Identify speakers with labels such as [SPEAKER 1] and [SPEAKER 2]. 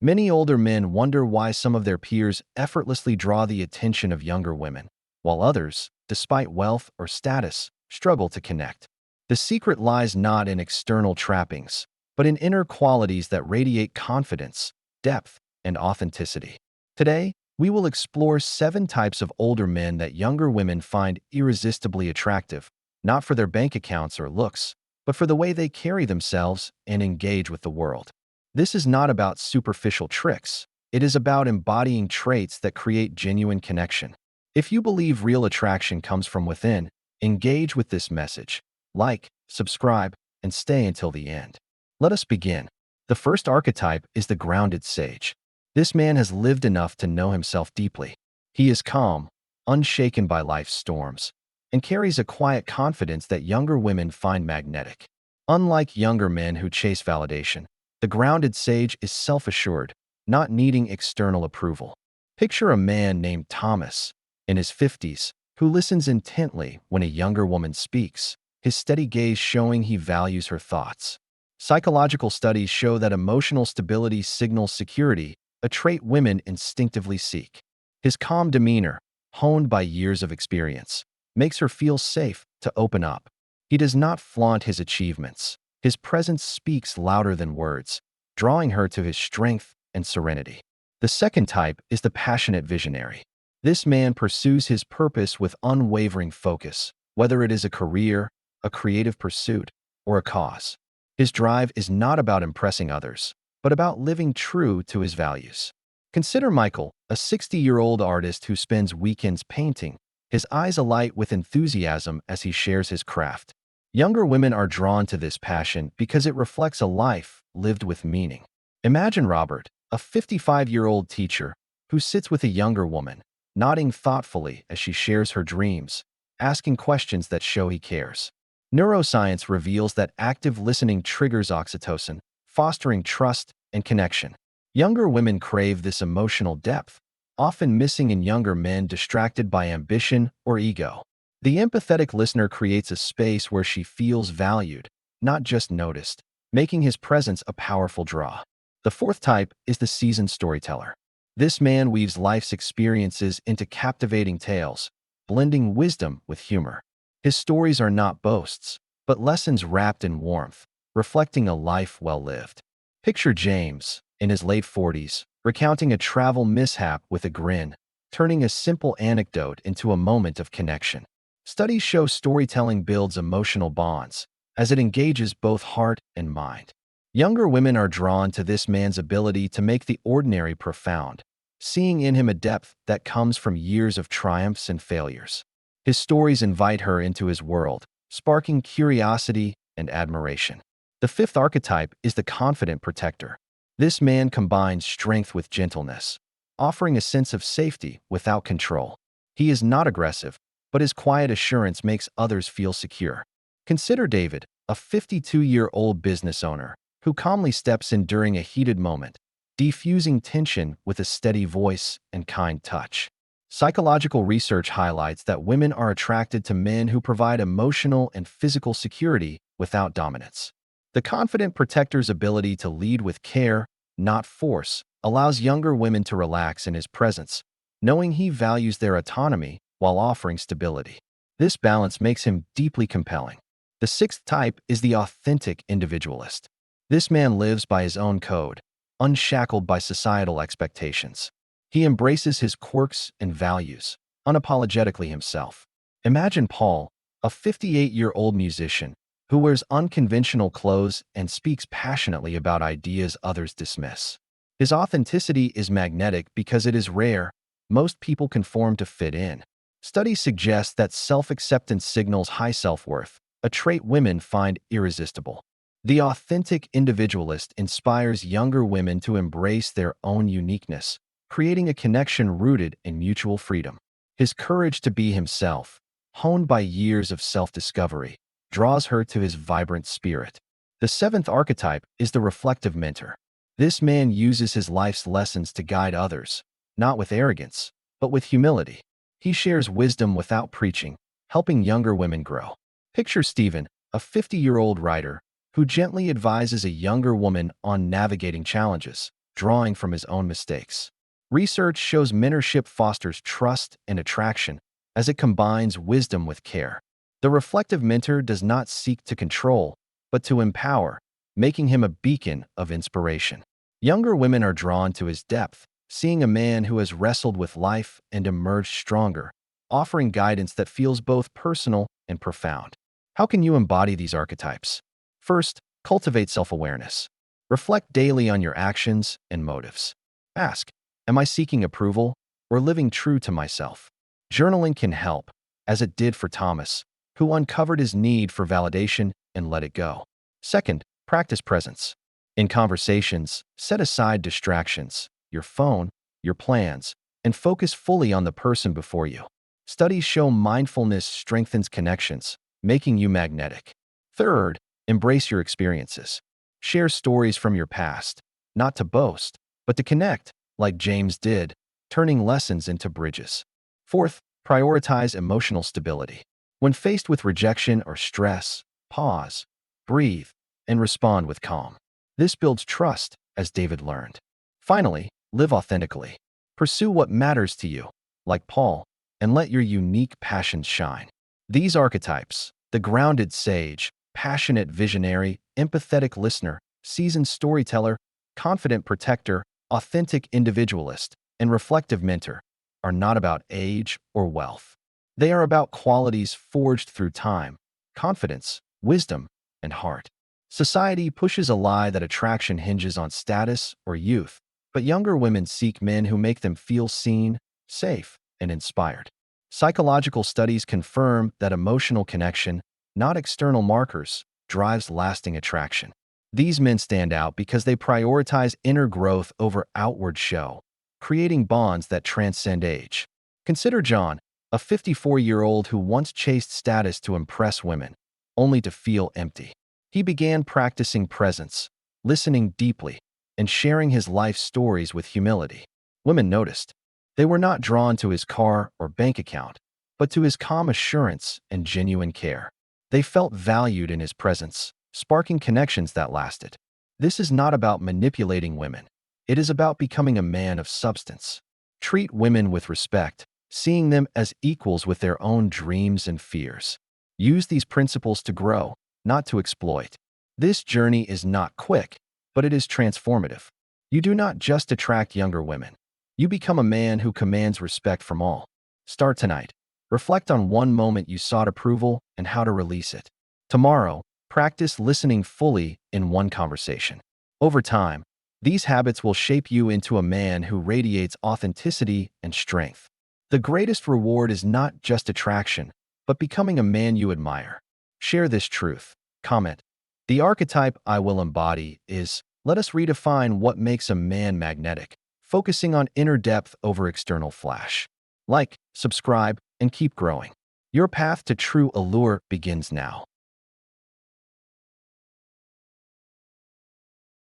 [SPEAKER 1] Many older men wonder why some of their peers effortlessly draw the attention of younger women, while others, despite wealth or status, struggle to connect. The secret lies not in external trappings, but in inner qualities that radiate confidence, depth, and authenticity. Today, we will explore 7 types of older men that younger women find irresistibly attractive, not for their bank accounts or looks, but for the way they carry themselves and engage with the world. This is not about superficial tricks. It is about embodying traits that create genuine connection. If you believe real attraction comes from within, engage with this message. Like, subscribe, and stay until the end. Let us begin. The first archetype is the grounded sage. This man has lived enough to know himself deeply. He is calm, unshaken by life's storms, and carries a quiet confidence that younger women find magnetic. Unlike younger men who chase validation, the grounded sage is self-assured, not needing external approval. Picture a man named Thomas, in his 50s, who listens intently when a younger woman speaks, his steady gaze showing he values her thoughts. Psychological studies show that emotional stability signals security, a trait women instinctively seek. His calm demeanor, honed by years of experience, makes her feel safe to open up. He does not flaunt his achievements. His presence speaks louder than words, drawing her to his strength and serenity. The second type is the passionate visionary. This man pursues his purpose with unwavering focus, whether it is a career, a creative pursuit, or a cause. His drive is not about impressing others, but about living true to his values. Consider Michael, a 60-year-old artist who spends weekends painting, his eyes alight with enthusiasm as he shares his craft. Younger women are drawn to this passion because it reflects a life lived with meaning. Imagine Robert, a 55-year-old teacher, who sits with a younger woman, nodding thoughtfully as she shares her dreams, asking questions that show he cares. Neuroscience reveals that active listening triggers oxytocin, fostering trust and connection. Younger women crave this emotional depth, often missing in younger men distracted by ambition or ego. The empathetic listener creates a space where she feels valued, not just noticed, making his presence a powerful draw. The fourth type is the seasoned storyteller. This man weaves life's experiences into captivating tales, blending wisdom with humor. His stories are not boasts, but lessons wrapped in warmth, reflecting a life well lived. Picture James, in his late 40s, recounting a travel mishap with a grin, turning a simple anecdote into a moment of connection. Studies show storytelling builds emotional bonds, as it engages both heart and mind. Younger women are drawn to this man's ability to make the ordinary profound, seeing in him a depth that comes from years of triumphs and failures. His stories invite her into his world, sparking curiosity and admiration. The fifth archetype is the confident protector. This man combines strength with gentleness, offering a sense of safety without control. He is not aggressive, but his quiet assurance makes others feel secure. Consider David, a 52-year-old business owner, who calmly steps in during a heated moment, defusing tension with a steady voice and kind touch. Psychological research highlights that women are attracted to men who provide emotional and physical security without dominance. The confident protector's ability to lead with care, not force, allows younger women to relax in his presence, knowing he values their autonomy while offering stability. This balance makes him deeply compelling. The sixth type is the authentic individualist. This man lives by his own code, unshackled by societal expectations. He embraces his quirks and values, unapologetically himself. Imagine Paul, a 58-year-old musician, who wears unconventional clothes and speaks passionately about ideas others dismiss. His authenticity is magnetic because it is rare. Most people conform to fit in. Studies suggest that self-acceptance signals high self-worth, a trait women find irresistible. The authentic individualist inspires younger women to embrace their own uniqueness, creating a connection rooted in mutual freedom. His courage to be himself, honed by years of self-discovery, draws her to his vibrant spirit. The seventh archetype is the reflective mentor. This man uses his life's lessons to guide others, not with arrogance, but with humility. He shares wisdom without preaching, helping younger women grow. Picture Stephen, a 50-year-old writer, who gently advises a younger woman on navigating challenges, drawing from his own mistakes. Research shows mentorship fosters trust and attraction as it combines wisdom with care. The reflective mentor does not seek to control, but to empower, making him a beacon of inspiration. Younger women are drawn to his depth, seeing a man who has wrestled with life and emerged stronger, offering guidance that feels both personal and profound. How can you embody these archetypes? First, cultivate self-awareness. Reflect daily on your actions and motives. Ask, am I seeking approval or living true to myself? Journaling can help, as it did for Thomas, who uncovered his need for validation and let it go. Second, practice presence. In conversations, set aside distractions, your phone, your plans, and focus fully on the person before you. Studies show mindfulness strengthens connections, making you magnetic. Third, embrace your experiences. Share stories from your past, not to boast, but to connect, like James did, turning lessons into bridges. Fourth, prioritize emotional stability. When faced with rejection or stress, pause, breathe, and respond with calm. This builds trust, as David learned. Finally, live authentically. Pursue what matters to you, like Paul, and let your unique passions shine. These archetypes, the grounded sage, passionate visionary, empathetic listener, seasoned storyteller, confident protector, authentic individualist, and reflective mentor, are not about age or wealth. They are about qualities forged through time, confidence, wisdom, and heart. Society pushes a lie that attraction hinges on status or youth, but younger women seek men who make them feel seen, safe, and inspired. Psychological studies confirm that emotional connection, not external markers, drives lasting attraction. These men stand out because they prioritize inner growth over outward show, creating bonds that transcend age. Consider John, a 54-year-old who once chased status to impress women, only to feel empty. He began practicing presence, listening deeply, and sharing his life stories with humility. Women noticed. They were not drawn to his car or bank account, but to his calm assurance and genuine care. They felt valued in his presence, sparking connections that lasted. This is not about manipulating women. It is about becoming a man of substance. Treat women with respect, seeing them as equals with their own dreams and fears. Use these principles to grow, not to exploit. This journey is not quick, but it is transformative. You do not just attract younger women. You become a man who commands respect from all. Start tonight. Reflect on one moment you sought approval and how to release it. Tomorrow, practice listening fully in one conversation. Over time, these habits will shape you into a man who radiates authenticity and strength. The greatest reward is not just attraction, but becoming a man you admire. Share this truth. Comment. The archetype I will embody is, let us redefine what makes a man magnetic, focusing on inner depth over external flash. Like, subscribe, and keep growing. Your path to true allure begins now.